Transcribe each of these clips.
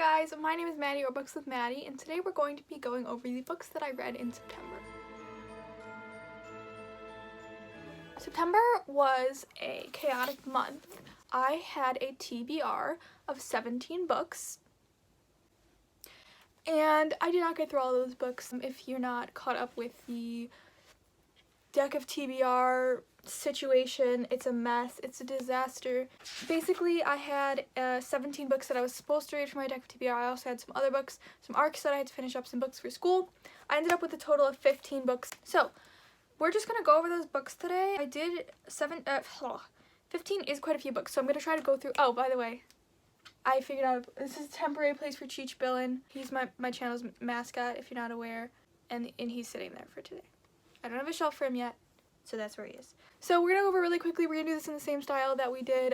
guys, my name is Maddie, or Books with Maddie, and today we're going to be going over the books that I read in September. September was a chaotic month. I had a TBR of 17 books, and I did not get through all those books. If you're not caught up with the deck of TBR situation, it's a mess, it's a disaster. Basically, I had 17 books that I was supposed to read for my deck of TBR. I also had some other books, some arcs that I had to finish up, some books for school. I ended up with a total of 15 books. So, we're just gonna go over those books today. I did 15 is quite a few books, so I'm gonna try to go through. Oh, by the way, I figured out this is a temporary place for Cheech Billin. He's my channel's mascot, if you're not aware, and he's sitting there for today. I don't have a shelf for him yet, so that's where he is. So we're gonna go over really quickly. We're gonna do this in the same style that we did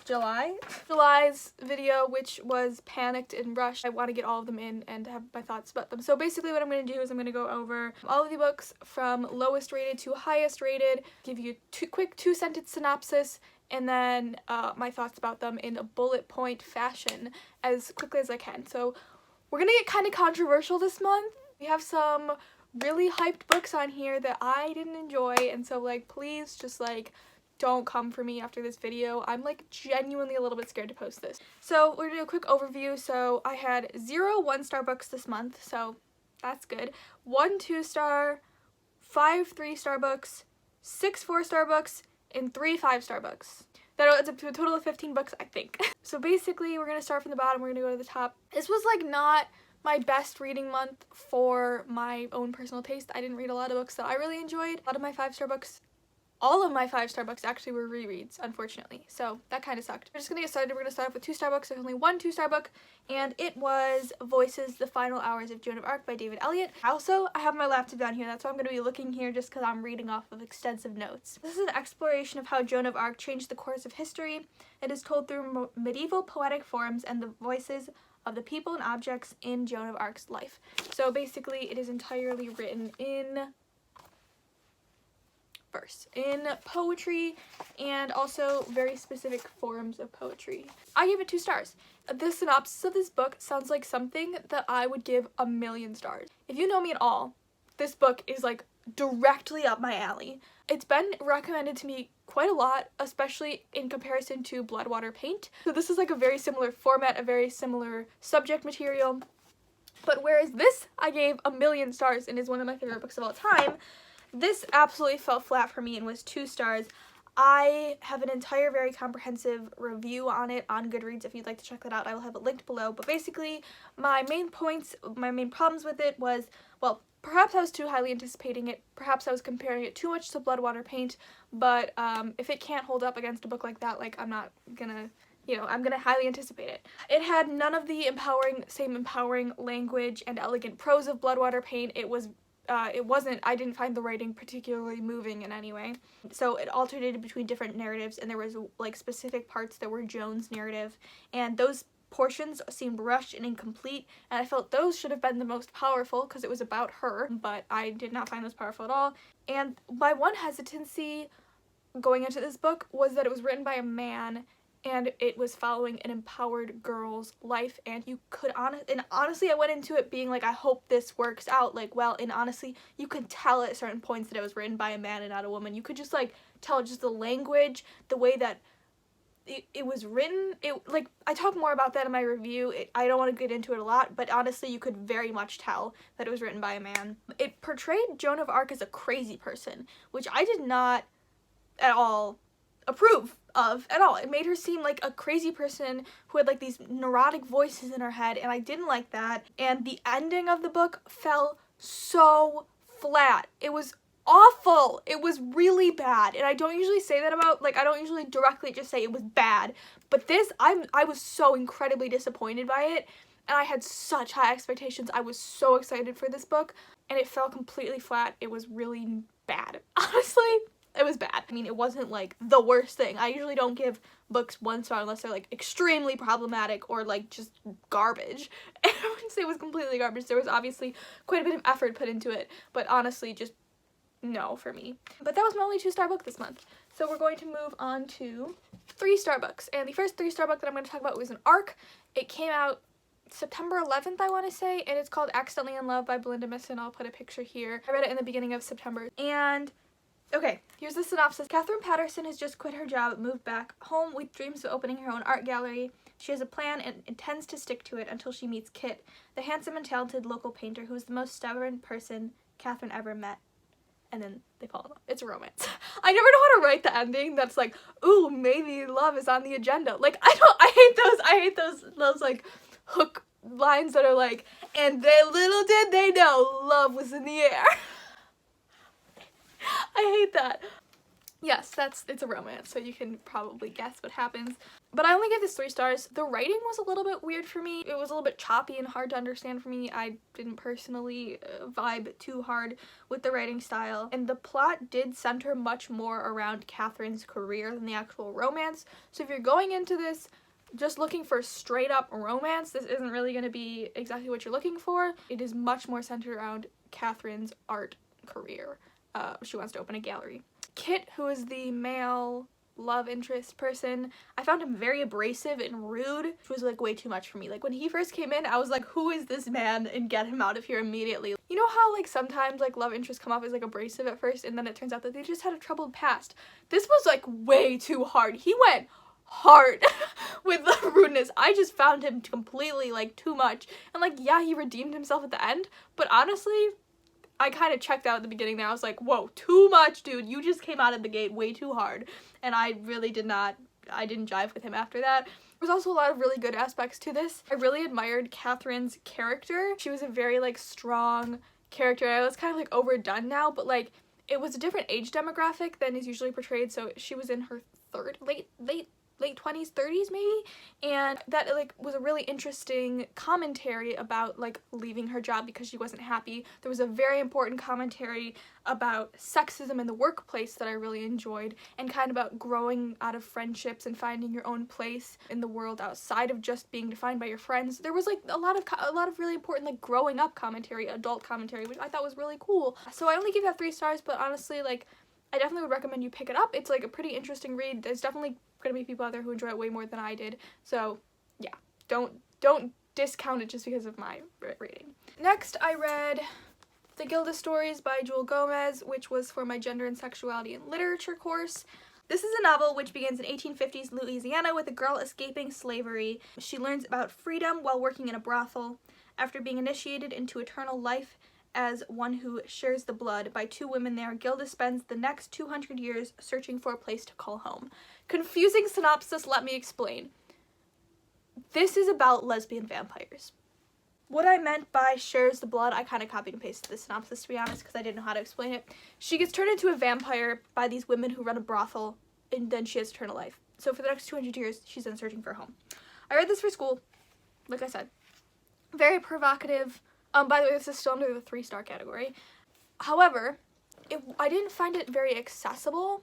July's video, which was panicked and rushed. I want to get all of them in and have my thoughts about them. So basically what I'm gonna do is I'm gonna go over all of the books from lowest rated to highest rated, give you a quick two-sentence synopsis, and then my thoughts about them in a bullet point fashion as quickly as I can. So we're gonna get kind of controversial this month. We have some really hyped books on here that I didn't enjoy, and so like please just like don't come for me after this video. I'm like genuinely a little bit scared to post this. So we're gonna do a quick overview. So I had 0 1-star books this month, so that's good. 1 2-star, 5 3-star books, 6 4-star books, and 3 5-star books. That adds up to a total of 15 books, I think. So basically we're gonna start from the bottom, we're gonna go to the top. This was like not my best reading month for my own personal taste. I didn't read a lot of books that I really enjoyed. A lot of my 5-star books, all of my 5-star books actually were rereads, unfortunately. So that kind of sucked. We're just gonna get started. We're gonna start off with 2-star books. There's only 1 2-star book, and it was Voices, The Final Hours of Joan of Arc by David Elliott. I have my laptop down here. That's why I'm gonna be looking here just because I'm reading off of extensive notes. This is an exploration of how Joan of Arc changed the course of history. It is told through medieval poetic forms and the voices of the people and objects in Joan of Arc's life. So basically it is entirely written in verse, in poetry, and also very specific forms of poetry. I gave it 2 stars. The synopsis of this book sounds like something that I would give 1,000,000 stars. If you know me at all, this book is like directly up my alley. It's been recommended to me quite a lot, especially in comparison to Blood, Water, Paint. So this is like a very similar format, a very similar subject material. But whereas this I gave 1,000,000 stars and is one of my favorite books of all time, this absolutely fell flat for me and was 2 stars. I have an entire very comprehensive review on it on Goodreads. If you'd like to check that out, I will have it linked below. But basically my main problems with it was, well, perhaps I was too highly anticipating it. Perhaps I was comparing it too much to Blood, Water, Paint. But if it can't hold up against a book like that, like I'm not gonna, I'm gonna highly anticipate it. It had none of the same empowering language and elegant prose of Blood, Water, Paint. I didn't find the writing particularly moving in any way. So it alternated between different narratives, and there was like specific parts that were Joan's narrative, and those portions seemed rushed and incomplete, and I felt those should have been the most powerful because it was about her, but I did not find those powerful at all. And my one hesitancy going into this book was that it was written by a man, and it was following an empowered girl's life, and honestly I went into it being like, I hope this works out like well, and honestly you could tell at certain points that it was written by a man and not a woman. You could just like tell just the language, the way that it was written. Like I talk more about that in my review. I don't want to get into it a lot, but honestly you could very much tell that it was written by a man. It portrayed Joan of Arc as a crazy person, which I did not at all approve of at all. It made her seem like a crazy person who had like these neurotic voices in her head, and I didn't like that. And the ending of the book fell so flat. It was awful. It was really bad, and I don't usually say that about, like, I don't usually directly just say it was bad, but this, I was so incredibly disappointed by it, and I had such high expectations. I was so excited for this book, and it fell completely flat. It was really bad. Honestly, it was bad. I mean, it wasn't like the worst thing. I usually don't give books 1 star unless they're like extremely problematic or like just garbage. And I wouldn't say it was completely garbage. There was obviously quite a bit of effort put into it, but honestly just no for me. But that was my only 2-star book this month. So we're going to move on to 3-star books. And the first 3-star book that I'm going to talk about was an ARC. It came out September 11th, I want to say, and it's called Accidentally in Love by Belinda Misson. I'll put a picture here. I read it in the beginning of September. And okay, here's the synopsis. Catherine Patterson has just quit her job, moved back home with dreams of opening her own art gallery. She has a plan and intends to stick to it until she meets Kit, the handsome and talented local painter who is the most stubborn person Catherine ever met. And then they fall in love. It's a romance. I never know how to write the ending that's like, ooh, maybe love is on the agenda. Like, I hate those like hook lines that are like, and they little did they know love was in the air. I hate that. Yes, it's a romance, so you can probably guess what happens. But I only gave this 3 stars. The writing was a little bit weird for me. It was a little bit choppy and hard to understand for me. I didn't personally vibe too hard with the writing style. And the plot did center much more around Catherine's career than the actual romance. So if you're going into this just looking for straight up romance, this isn't really going to be exactly what you're looking for. It is much more centered around Catherine's art career. She wants to open a gallery. Kit, who is the male love interest person, I found him very abrasive and rude, which was like way too much for me. Like when he first came in, I was like, who is this man, and get him out of here immediately. You know how like sometimes like love interests come off as like abrasive at first and then it turns out that they just had a troubled past? This was like way too hard. He went hard with the rudeness. I just found him completely like too much. And like, yeah, he redeemed himself at the end, but honestly, I kind of checked out at the beginning there. I was like, whoa, too much, dude. You just came out of the gate way too hard. And I really didn't jive with him after that. There's also a lot of really good aspects to this. I really admired Catherine's character. She was a very like strong character. I was kind of like overdone now, but like it was a different age demographic than is usually portrayed. So she was in her late 20s, 30s maybe, and that like was a really interesting commentary about like leaving her job because she wasn't happy. There was a very important commentary about sexism in the workplace that I really enjoyed, and kind of about growing out of friendships and finding your own place in the world outside of just being defined by your friends. There was like a lot of really important like growing up commentary, adult commentary, which I thought was really cool. So I only give that 3 stars, but honestly, like, I definitely would recommend you pick it up. It's like a pretty interesting read. There's definitely gonna be people out there who enjoy it way more than I did. So yeah, don't discount it just because of my rating. Next, I read The Gilda Stories by Joel Gomez, which was for my gender and sexuality and literature course. This is a novel which begins in 1850s Louisiana with a girl escaping slavery. She learns about freedom while working in a brothel. After being initiated into eternal life as one who shares the blood by 2 women there, Gilda spends the next 200 years searching for a place to call home. Confusing synopsis, let me explain. This is about lesbian vampires. What I meant by shares the blood, I kind of copied and pasted the synopsis, to be honest, because I didn't know how to explain it. She gets turned into a vampire by these women who run a brothel, and then she has eternal life. So for the next 200 years, she's then searching for a home. I read this for school, like I said. Very provocative. By the way, this is still under the 3-star category. However, I didn't find it very accessible.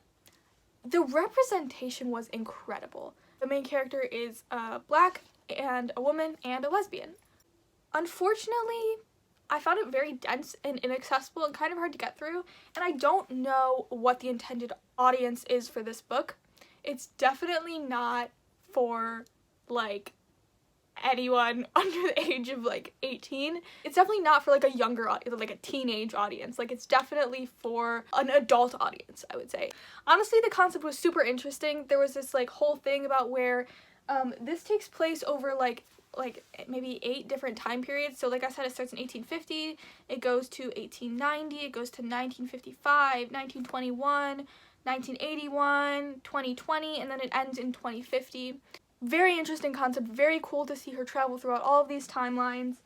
The representation was incredible. The main character is black and a woman and a lesbian. Unfortunately, I found it very dense and inaccessible and kind of hard to get through, and I don't know what the intended audience is for this book. It's definitely not for like anyone under the age of like 18. It's definitely not for like a younger audience, like a teenage audience. Like it's definitely for an adult audience, I would say. Honestly, the concept was super interesting. There was this like whole thing about where this takes place over like maybe 8 different time periods. So like I said, it starts in 1850, it goes to 1890, it goes to 1955, 1921, 1981, 2020, and then it ends in 2050. Very interesting concept, very cool to see her travel throughout all of these timelines.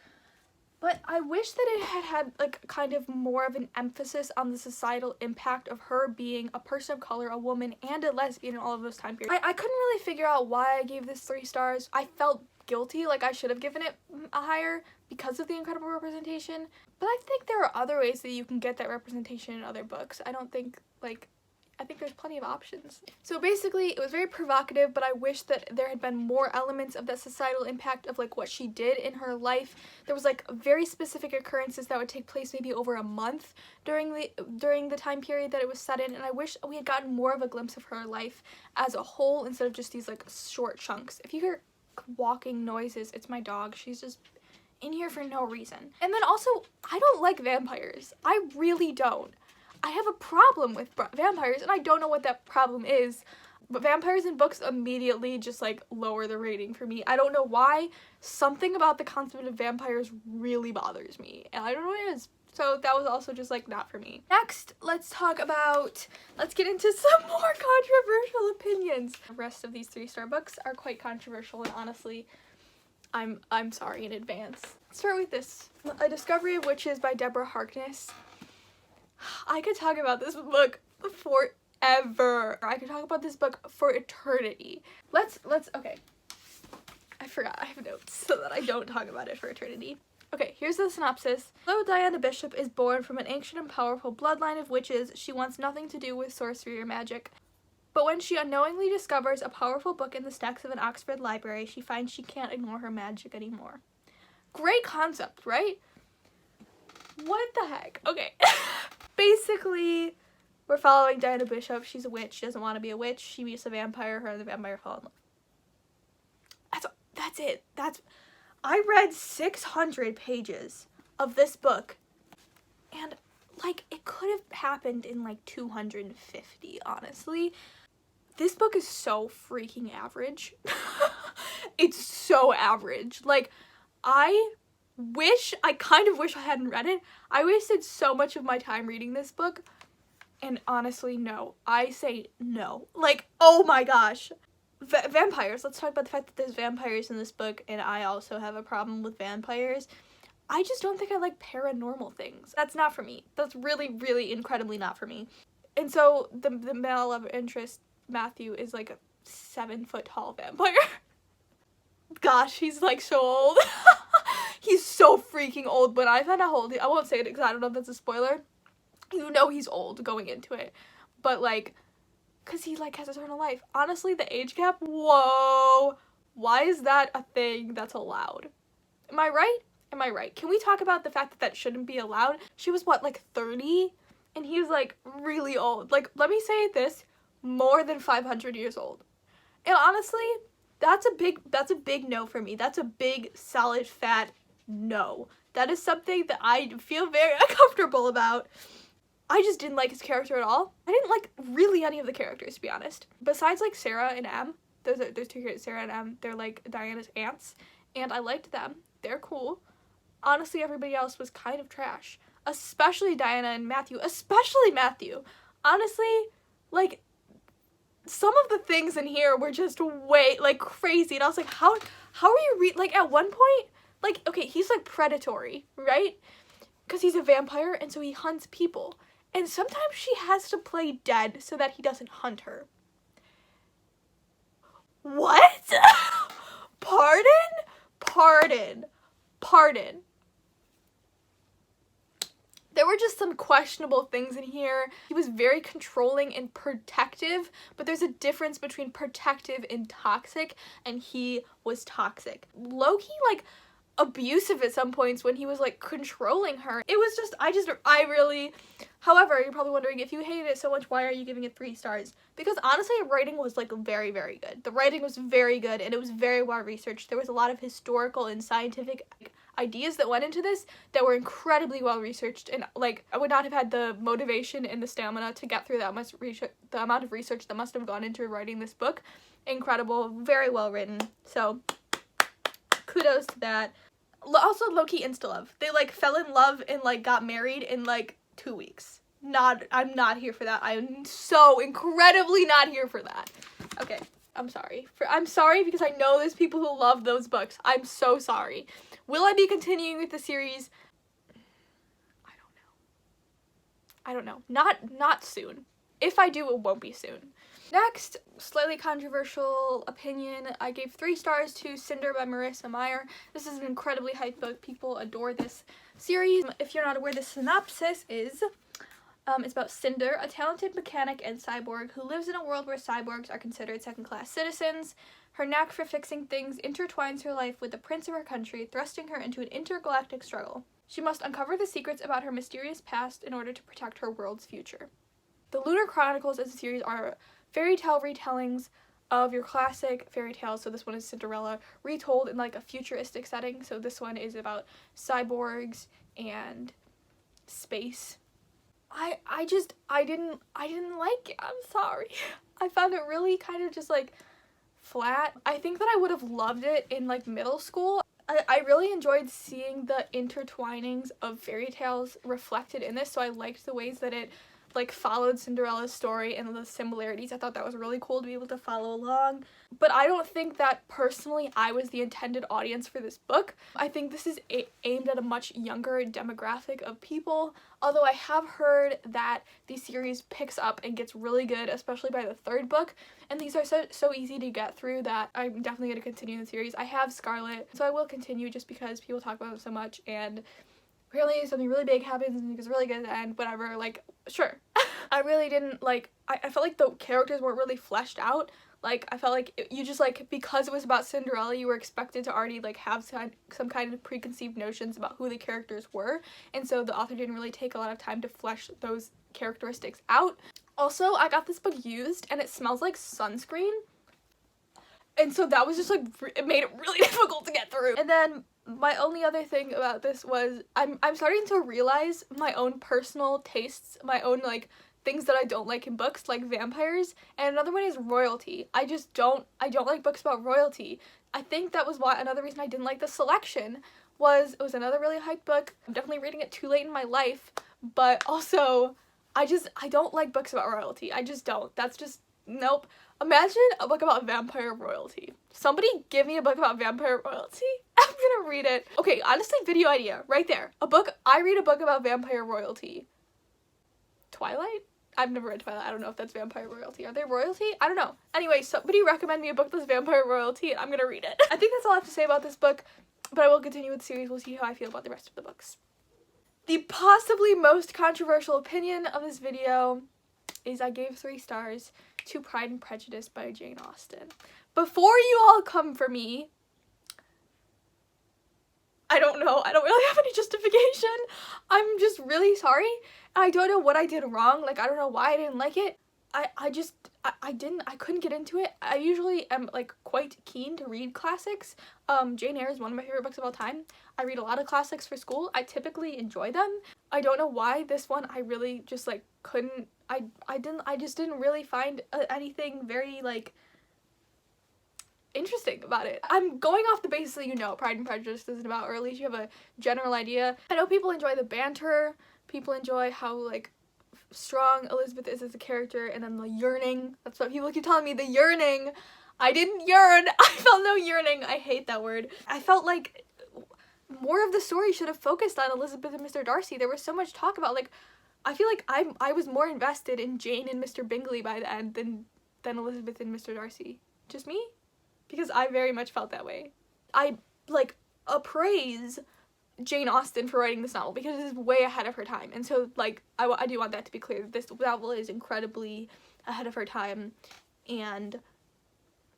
But I wish that it had like kind of more of an emphasis on the societal impact of her being a person of color, a woman, and a lesbian in all of those time periods. I couldn't really figure out why I gave this 3 stars. I felt guilty, like I should have given it a higher because of the incredible representation. But I think there are other ways that you can get that representation in other books. I don't think like I think there's plenty of options. So basically, it was very provocative, but I wish that there had been more elements of the societal impact of like what she did in her life. There was like very specific occurrences that would take place maybe over a month during the time period that it was set in, and I wish we had gotten more of a glimpse of her life as a whole instead of just these like short chunks. If you hear walking noises, it's my dog. She's just in here for no reason. And then also, I don't like vampires. I really don't. I have a problem with vampires, and I don't know what that problem is, but vampires in books immediately just like lower the rating for me. I don't know why. Something about the concept of vampires really bothers me, and I don't know what it is. So that was also just like not for me. Next, let's get into some more controversial opinions. The rest of these 3-star books are quite controversial, and honestly, I'm sorry in advance. Let's start with this. A Discovery of Witches by Deborah Harkness. I could talk about this book forever. I could talk about this book for eternity. Okay. I forgot I have notes so that I don't talk about it for eternity. Okay, here's the synopsis. Though Diana Bishop is born from an ancient and powerful bloodline of witches, she wants nothing to do with sorcery or magic. But when she unknowingly discovers a powerful book in the stacks of an Oxford library, she finds she can't ignore her magic anymore. Great concept, right? What the heck? Okay. Basically, we're following Diana Bishop. She's a witch. She doesn't want to be a witch. She meets a vampire. Her and the vampire fall in love. That's it. I read 600 pages of this book, and like it could have happened in like 250, honestly. This book is so freaking average. It's so average. Like, I kind of wish I hadn't read it. I wasted so much of my time reading this book, and honestly, no. I say no. Like, oh my gosh. Vampires. Let's talk about the fact that there's vampires in this book, and I also have a problem with vampires. I just don't think I like paranormal things. That's not for me. That's really, really incredibly not for me. And so the male love interest, Matthew, is like a 7-foot tall vampire. Gosh, he's like so old. He's so freaking old. When I find out how old I won't say it because I don't know if that's a spoiler. You know he's old going into it. But like, because he like has eternal life. Honestly, the age gap, whoa. Why is that a thing that's allowed? Am I right? Am I right? Can we talk about the fact that that shouldn't be allowed? She was what, like 30? And he was like really old. Like, let me say this, more than 500 years old. And honestly, that's a big no for me. That's a big, solid, fat no. That is something that I feel very uncomfortable about. I just didn't like his character at all. I didn't like really any of the characters, to be honest. Besides like Sarah and Em, there's 2 characters, Sarah and Em. They're like Diana's aunts, and I liked them. They're cool. Honestly, everybody else was kind of trash. Especially Diana and Matthew. Especially Matthew. Honestly, like, some of the things in here were just way, like, crazy. And I was like, how are you like, at one point, like, okay, he's, like, predatory, right? Because he's a vampire, and so he hunts people. And sometimes she has to play dead so that he doesn't hunt her. What? Pardon. There were just some questionable things in here. He was very controlling and protective, but there's a difference between protective and toxic, and he was toxic. Low-key, like, abusive at some points when he was, like, controlling her. It was just, however, you're probably wondering, if you hated it so much, why are you giving it 3 stars? Because honestly, writing was, like, very, very good. The writing was very good, and it was very well researched. There was a lot of historical and scientific ideas that went into this that were incredibly well researched, and like I would not have had the motivation and the stamina to get through that much research, the amount of research that must have gone into writing this book. Incredible, very well written, so kudos to that. Also, low-key insta-love. They like fell in love and like got married in like 2 weeks. I'm not here for that. I'm so incredibly not here for that. Okay, I'm sorry because I know there's people who love those books. I'm so sorry. Will I be continuing with the series? I don't know. Not soon. If I do, it won't be soon. Next, slightly controversial opinion. I gave 3 stars to Cinder by Marissa Meyer. This is an incredibly hyped book. People adore this series. If you're not aware, the synopsis is: It's about Cinder, a talented mechanic and cyborg who lives in a world where cyborgs are considered second-class citizens. Her knack for fixing things intertwines her life with the prince of her country, thrusting her into an intergalactic struggle. She must uncover the secrets about her mysterious past in order to protect her world's future. The Lunar Chronicles as a series are fairy tale retellings of your classic fairy tales. So this one is Cinderella retold in like a futuristic setting. So this one is about cyborgs and space. I didn't like it. I'm sorry. I found it really kind of just like flat. I think that I would have loved it in like middle school. I really enjoyed seeing the intertwinings of fairy tales reflected in this, so I liked the ways that it like followed Cinderella's story and the similarities. I thought that was really cool to be able to follow along. But I don't think that personally I was the intended audience for this book. I think this is aimed at a much younger demographic of people, although I have heard that the series picks up and gets really good, especially by the third book, and these are so easy to get through that I'm definitely going to continue the series. I have Scarlet, so I will continue just because people talk about them so much, and apparently something really big happens and it's really good at the end, whatever, like, sure. I really didn't, like, I felt like the characters weren't really fleshed out. Like, I felt like you just, like, because it was about Cinderella, you were expected to already, like, have some kind of preconceived notions about who the characters were, and so the author didn't really take a lot of time to flesh those characteristics out. Also, I got this book used, and it smells like sunscreen, and so that was just, like, it made it really difficult to get through. And then my only other thing about this was I'm starting to realize my own personal tastes, my own, like, things that I don't like in books, like vampires, and another one is royalty. I don't like books about royalty. I think that was why another reason I didn't like The Selection was it was another really hyped book. I'm definitely reading it too late in my life, but also I don't like books about royalty. I just don't. That's just, nope. Imagine a book about vampire royalty. Somebody give me a book about vampire royalty. I'm gonna read it. Okay, honestly, video idea right there. I read a book about vampire royalty. Twilight? I've never read Twilight. I don't know if that's vampire royalty. Are they royalty? I don't know. Anyway, somebody recommend me a book that's vampire royalty and I'm gonna read it. I think that's all I have to say about this book, but I will continue with the series. We'll see how I feel about the rest of the books. The possibly most controversial opinion of this video is I gave 3 stars to Pride and Prejudice by Jane Austen. Before you all come for me, I don't know. I don't really have any justification. I'm just really sorry. I don't know what I did wrong. Like, I don't know why I didn't like it. I couldn't get into it. I usually am, like, quite keen to read classics. Jane Eyre is one of my favorite books of all time. I read a lot of classics for school. I typically enjoy them. I don't know why this one I really just, like, couldn't, I just didn't really find anything very, like, interesting about it. I'm going off the basis that you know Pride and Prejudice isn't about, or at least you have a general idea. I know people enjoy the banter, people enjoy how, like, strong Elizabeth is as a character, and then the yearning. That's what people keep telling me, the yearning. I didn't yearn. I felt no yearning. I hate that word. I felt like more of the story should have focused on Elizabeth and Mr. Darcy. There was so much talk about, like, I feel like I was more invested in Jane and Mr. Bingley by the end than Elizabeth and Mr. Darcy. Just me? Because I very much felt that way. I, like, appraise Jane Austen for writing this novel because it is way ahead of her time. And so, like, I do want that to be clear. This novel is incredibly ahead of her time, and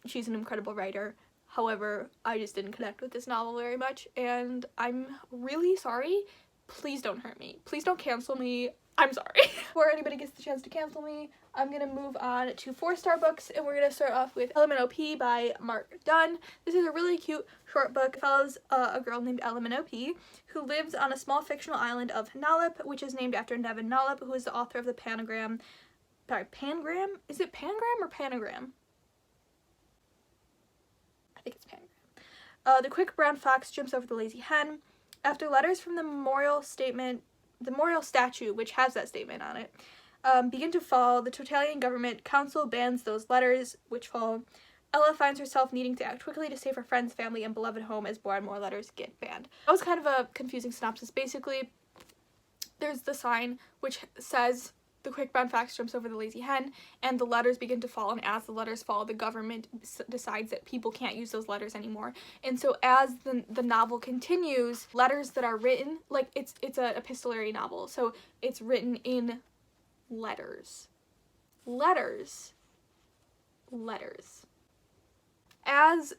she's an incredible writer. However, I just didn't connect with this novel very much, and I'm really sorry. Please don't hurt me. Please don't cancel me. I'm sorry. Before anybody gets the chance to cancel me, I'm gonna move on to 4-star books, and we're gonna start off with Minnow Pea by Mark Dunn. This is a really cute short book. It follows a girl named Minnow Pea who lives on a small fictional island of Nollip, which is named after Nevin Nollip, who is the author of the Pangram. Is it Pangram or Panagram? I think it's Pangram. The quick brown fox jumps over the lazy hen. After letters from the memorial statue, which has that statement on it, begin to fall, the Totalitarian government council bans those letters, which fall. Ella finds herself needing to act quickly to save her friends, family, and beloved home as more and more letters get banned. That was kind of a confusing synopsis. Basically, there's the sign which says the quick brown fox jumps over the lazy hen, and the letters begin to fall, and as the letters fall, the government decides that people can't use those letters anymore. And so as the novel continues, letters that are written, like, it's an epistolary novel, so it's written in letters. Letters. Letters. As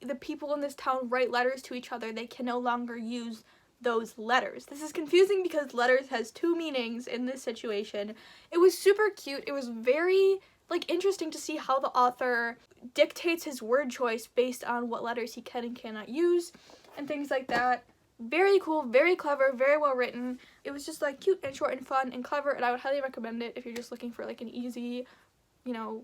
the people in this town write letters to each other, they can no longer use those letters. This is confusing because letters has two meanings in this situation. It was super cute. It was very, like, interesting to see how the author dictates his word choice based on what letters he can and cannot use and things like that. Very cool, very clever, very well written. It was just, like, cute and short and fun and clever, and I would highly recommend it if you're just looking for, like, an easy, you know,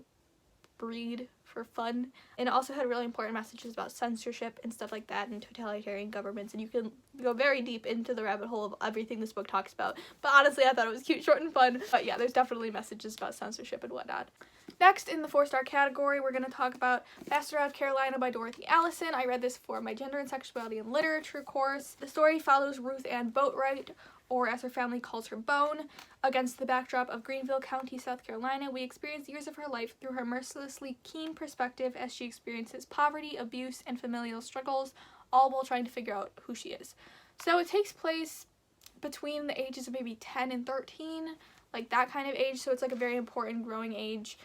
read for fun. And it also had really important messages about censorship and stuff like that and totalitarian governments, and you can go very deep into the rabbit hole of everything this book talks about. But honestly, I thought it was cute, short, and fun. But yeah, there's definitely messages about censorship and whatnot. Next, in the 4-star category, we're going to talk about Bastard Out of Carolina by Dorothy Allison. I read this for my gender and sexuality and literature course. The story follows Ruth Ann Boatwright, or as her family calls her, Bone. Against the backdrop of Greenville County, South Carolina, we experience years of her life through her mercilessly keen perspective as she experiences poverty, abuse, and familial struggles, all while trying to figure out who she is. So it takes place between the ages of maybe 10 and 13, like that kind of age, so it's like a very important growing age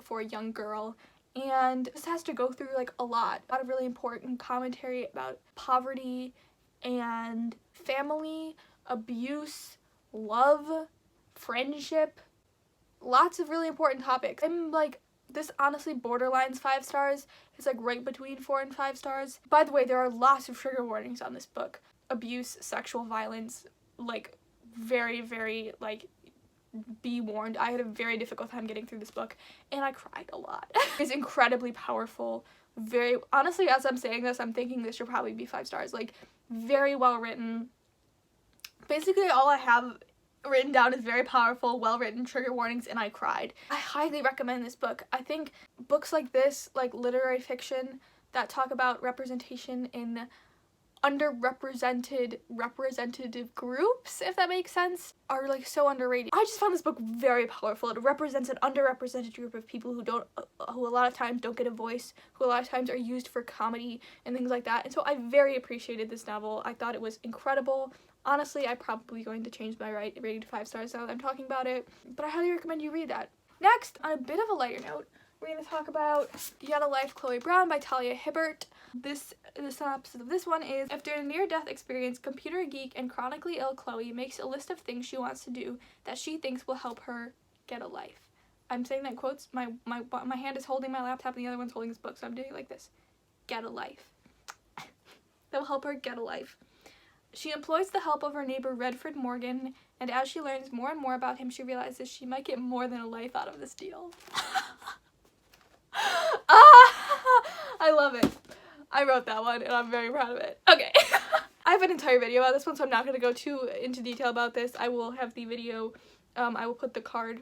for a young girl. And this has to go through like a lot of really important commentary about poverty and family, abuse, love, friendship, lots of really important topics. I'm like, this honestly borderlines 5 stars. It's like right between 4 and 5 stars. By the way, there are lots of trigger warnings on this book. Abuse, sexual violence, like very, very, like, be warned. I had a very difficult time getting through this book, and I cried a lot. It's incredibly powerful. Very, honestly, as I'm saying this, I'm thinking this should probably be 5 stars. Like, very well written. Basically, all I have written down is very powerful, well-written trigger warnings, and I cried. I highly recommend this book. I think books like this, like literary fiction that talk about representation in underrepresented representative groups, if that makes sense, are like so underrated. I just found this book very powerful. It represents an underrepresented group of people who a lot of times don't get a voice, who a lot of times are used for comedy and things like that. And so I very appreciated this novel. I thought it was incredible. Honestly, I'm probably going to change my rating to 5 stars now that I'm talking about it, but I highly recommend you read that. Next, on a bit of a lighter note, we're going to talk about Yet a Life, Chloe Brown by Talia Hibbert. The synopsis of this one is, after a near-death experience, computer geek and chronically ill Chloe makes a list of things she wants to do that she thinks will help her get a life. I'm saying that in quotes. My hand is holding my laptop and the other one's holding this book, so I'm doing it like this. Get a life. That will help her get a life. She employs the help of her neighbor Redford Morgan, and as she learns more and more about him, she realizes she might get more than a life out of this deal. I love it. I wrote that one, and I'm very proud of it. Okay. I have an entire video about this one, so I'm not going to go too into detail about this. I will have the video, I will put the card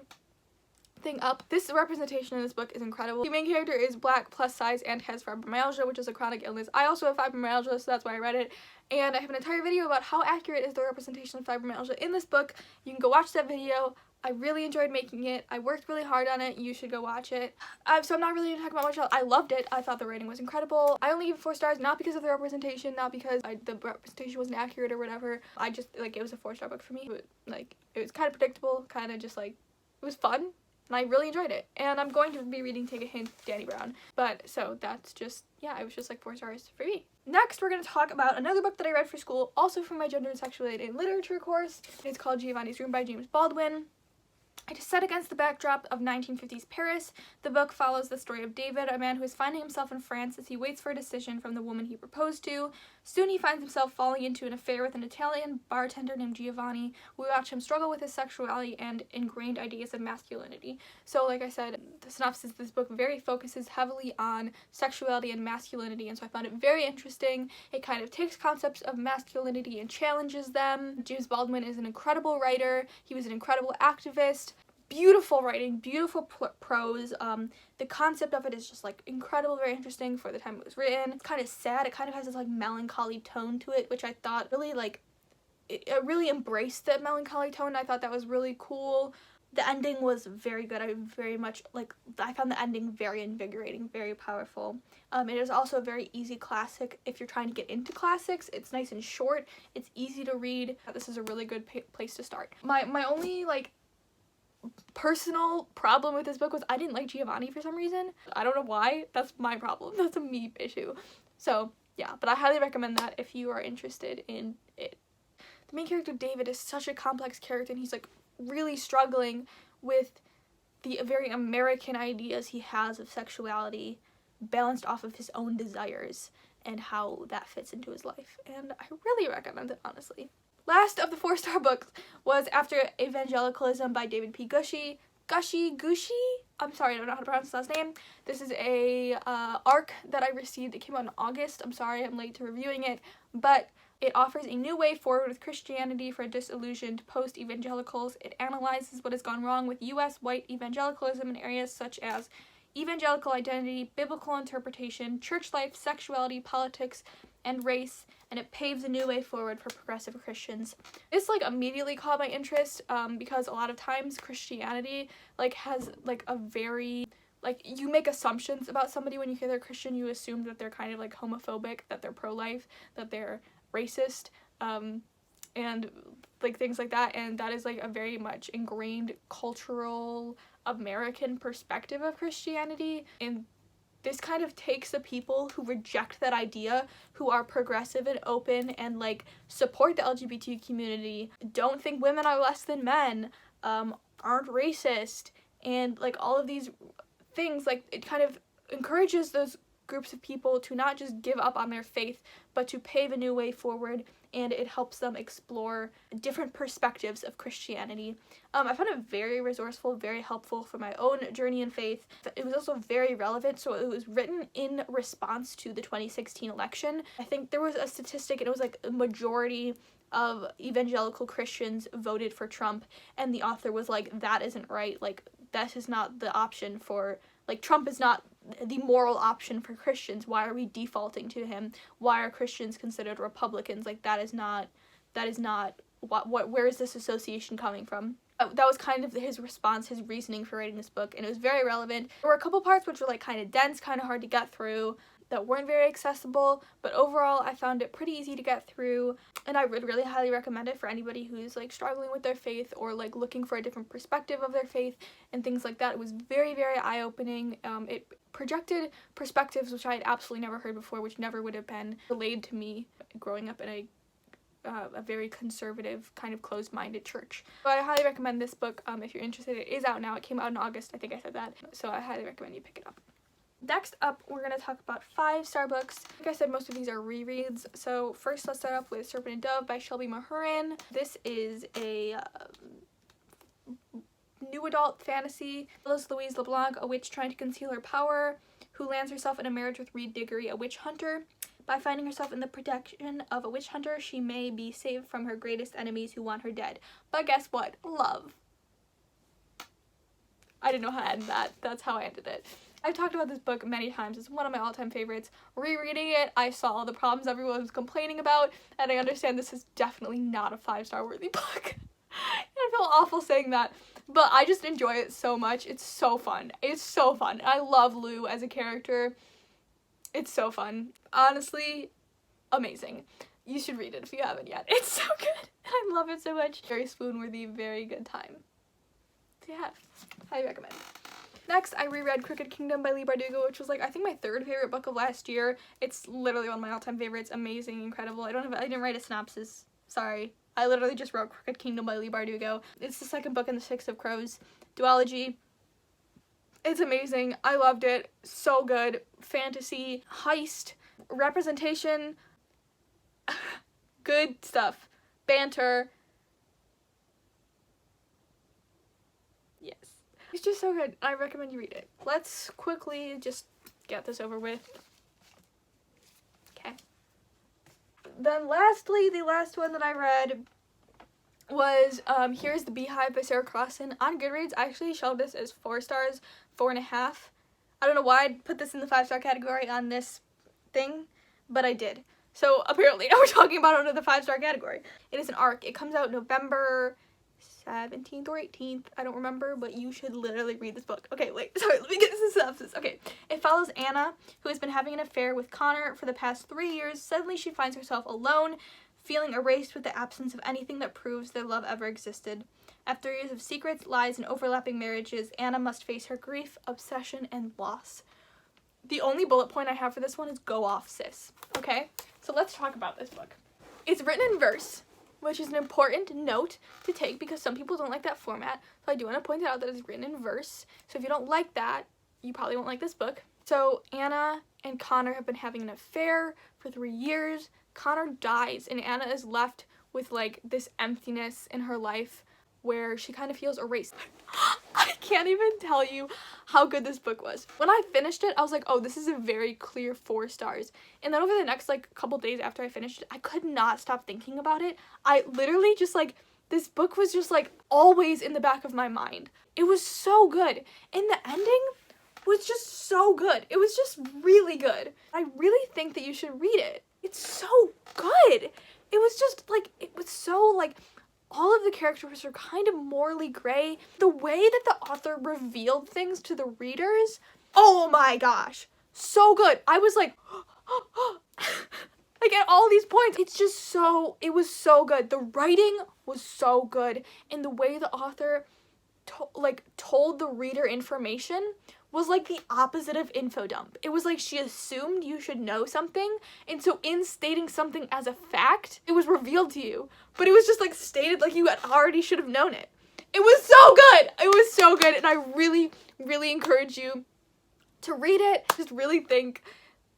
thing up. This representation in this book is incredible. The main character is black, plus size, and has fibromyalgia, which is a chronic illness. I also have fibromyalgia, so that's why I read it. And I have an entire video about how accurate is the representation of fibromyalgia in this book. You can go watch that video. I really enjoyed making it. I worked really hard on it. You should go watch it. So I'm not really going to talk about much else. I loved it. I thought the writing was incredible. I only give it 4 stars, not because of the representation, not because the representation wasn't accurate or whatever. I just, like, it was a 4-star book for me. But, like, it was kind of predictable, kind of just, like, it was fun. And I really enjoyed it. And I'm going to be reading Take a Hint, Danny Brown. But, so that's just, yeah, it was just like 4 stars for me. Next, we're going to talk about another book that I read for school, also from my gender and sexuality and literature course. It's called Giovanni's Room by James Baldwin. It is set against the backdrop of 1950s Paris. The book follows the story of David, a man who is finding himself in France as he waits for a decision from the woman he proposed to. Soon he finds himself falling into an affair with an Italian bartender named Giovanni. We watch him struggle with his sexuality and ingrained ideas of masculinity. So, like I said, the synopsis of this book focuses heavily on sexuality and masculinity, and so I found it very interesting. It kind of takes concepts of masculinity and challenges them. James Baldwin is an incredible writer. He was an incredible activist. Beautiful writing, beautiful prose. The concept of it is just like incredible, very interesting for the time it was written. It's kind of sad. It kind of has this like melancholy tone to it, which I thought really like, it really embraced the melancholy tone. I thought that was really cool. The ending was very good. I found the ending very invigorating, very powerful. It is also a very easy classic if you're trying to get into classics. It's nice and short. It's easy to read. This is a really good place to start. My only like personal problem with this book was I didn't like Giovanni for some reason. I don't know why. That's my problem. That's a me issue. So yeah, but I highly recommend that if you are interested in it. The main character, David, is such a complex character, and he's like really struggling with the very American ideas he has of sexuality balanced off of his own desires and how that fits into his life. And I really recommend it, honestly. Last of the 4-star books was After Evangelicalism by David P. Gushee. I'm sorry, I don't know how to pronounce his last name. This is a arc that I received. It came out in August. I'm sorry I'm late to reviewing it, but it offers a new way forward with Christianity for disillusioned post-evangelicals. It analyzes what has gone wrong with U.S. white evangelicalism in areas such as evangelical identity, biblical interpretation, church life, sexuality, politics, and race, and it paves a new way forward for progressive Christians. This like immediately caught my interest because a lot of times Christianity like has like a very like you make assumptions about somebody when you hear they're Christian. You assume that they're kind of like homophobic, that they're pro-life, that they're racist, and like things like that, and that is like a very much ingrained cultural American perspective of Christianity. And this kind of takes the people who reject that idea, who are progressive and open and like support the LGBT community, don't think women are less than men, aren't racist, and like all of these things, like it kind of encourages those groups of people to not just give up on their faith, but to pave a new way forward, and it helps them explore different perspectives of Christianity. I found it very resourceful, very helpful for my own journey in faith. It was also very relevant, so it was written in response to the 2016 election. I think there was a statistic, and it was like a majority of evangelical Christians voted for Trump, and the author was like, that isn't right, like, that is not the option for, like, Trump is not the moral option for Christians. Why are we defaulting to him? Why are Christians considered Republicans? Like, that is not, where is this association coming from? That was kind of his response, his reasoning for writing this book, and it was very relevant. There were a couple parts which were like kind of dense, kind of hard to get through, that weren't very accessible, but overall I found it pretty easy to get through, and I would really highly recommend it for anybody who's like struggling with their faith or like looking for a different perspective of their faith and things like that. It was very, very eye-opening. It projected perspectives which I had absolutely never heard before, which never would have been relayed to me growing up in a very conservative, kind of closed-minded church. So I highly recommend this book if you're interested. It is out now. It came out in August, I think I said that, so I highly recommend you pick it up. Next up, we're going to talk about 5-star books. Like I said, most of these are rereads. So first, let's start off with Serpent and Dove by Shelby Mahurin. This is a new adult fantasy. Phyllis Louise LeBlanc, a witch trying to conceal her power, who lands herself in a marriage with Reed Diggory, a witch hunter. By finding herself in the protection of a witch hunter, she may be saved from her greatest enemies who want her dead. But guess what? Love. I didn't know how to end that. That's how I ended it. I've talked about this book many times. It's one of my all-time favorites. Rereading it, I saw all the problems everyone was complaining about, and I understand this is definitely not a 5-star worthy book. I feel awful saying that, but I just enjoy it so much. It's so fun. It's so fun. I love Lou as a character. It's so fun. Honestly, amazing. You should read it if you haven't yet. It's so good. I love it so much. Very spoon-worthy, very good time. So yeah, highly recommend. Next, I reread Crooked Kingdom by Leigh Bardugo, which was like, I think my 3rd favorite book of last year. It's literally one of my all-time favorites. Amazing, incredible. I didn't write a synopsis. Sorry. I literally just wrote Crooked Kingdom by Leigh Bardugo. It's the 2nd book in the Six of Crows duology. It's amazing. I loved it. So good. Fantasy, heist, representation, good stuff. Banter. Yes. It's just so good. I recommend you read it. Let's quickly just get this over with. Okay. Then lastly, the last one that I read was Here's the Beehive by Sarah Crossan. On Goodreads, I actually shelved this as 4 stars, 4.5. I don't know why I put this in the 5-star category on this thing, but I did. So apparently we're talking about it under the 5-star category. It is an arc. It comes out November 17th or 18th, I don't remember, but you should literally read this book. Okay, wait, sorry, let me get this synopsis. Okay, it follows Anna, who has been having an affair with Connor for the past 3 years. Suddenly she finds herself alone, feeling erased with the absence of anything that proves their love ever existed. After years of secrets, lies, and overlapping marriages, Anna must face her grief, obsession, and loss. The only bullet point I have for this one is go off, sis. Okay? So let's talk about this book. It's written in verse, which is an important note to take because some people don't like that format. So I do want to point out that it's written in verse. So if you don't like that, you probably won't like this book. So Anna and Connor have been having an affair for 3 years. Connor dies, and Anna is left with, like, this emptiness in her life where she kind of feels erased. I can't even tell you how good this book was. When I finished it, I was like, oh, this is a very clear 4 stars. And then over the next, like, couple days after I finished it, I could not stop thinking about it. I literally just, like, this book was just, like, always in the back of my mind. It was so good. And the ending was just so good. It was just really good. I really think that you should read it. It's so good. It was just, like, it was so, like, all of the characters are kind of morally gray. The way that the author revealed things to the readers, oh my gosh, so good. I was like, like at all these points, it's just so, it was so good. The writing was so good, and the way the author told the reader information was like the opposite of info dump. It was like she assumed you should know something, and so in stating something as a fact, it was revealed to you. But it was just like stated like you had already should have known it. It was so good! It was so good, and I really, really encourage you to read it. Just really think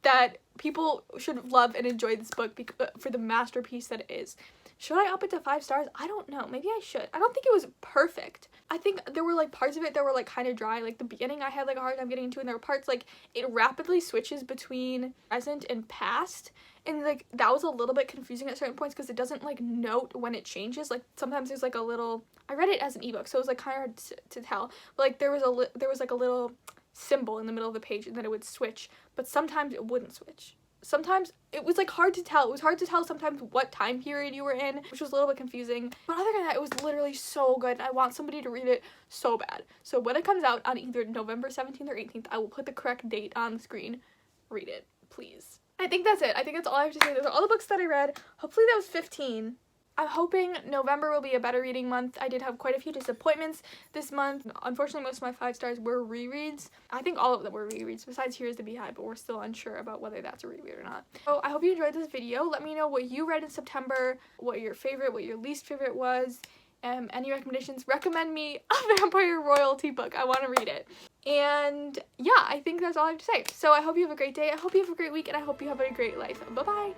that people should love and enjoy this book for the masterpiece that it is. Should I up it to 5 stars? I don't know. Maybe I should. I don't think it was perfect. I think there were, like, parts of it that were, like, kind of dry. Like, the beginning I had, like, a hard time getting into, and there were parts, like, it rapidly switches between present and past. And, like, that was a little bit confusing at certain points because it doesn't, like, note when it changes. Like, sometimes there's, like, a little... I read it as an ebook, so it was, like, kind of hard to tell. But, like, there was, like, a little symbol in the middle of the page, and then it would switch. But sometimes it wouldn't switch. Sometimes it was, like, hard to tell. It was hard to tell sometimes what time period you were in, which was a little bit confusing. But other than that, it was literally so good. I want somebody to read it so bad. So when it comes out on either November 17th or 18th, I will put the correct date on the screen. Read it, please. I think that's it. I think that's all I have to say. Those are all the books that I read. Hopefully that was 15. I'm hoping November will be a better reading month. I did have quite a few disappointments this month. Unfortunately, most of my 5 stars were rereads. I think all of them were rereads, besides Here's the Beehive, but we're still unsure about whether that's a reread or not. So I hope you enjoyed this video. Let me know what you read in September, what your favorite, what your least favorite was. Any recommendations? Recommend me a vampire royalty book. I want to read it. And yeah, I think that's all I have to say. So I hope you have a great day. I hope you have a great week, and I hope you have a great life. Bye-bye.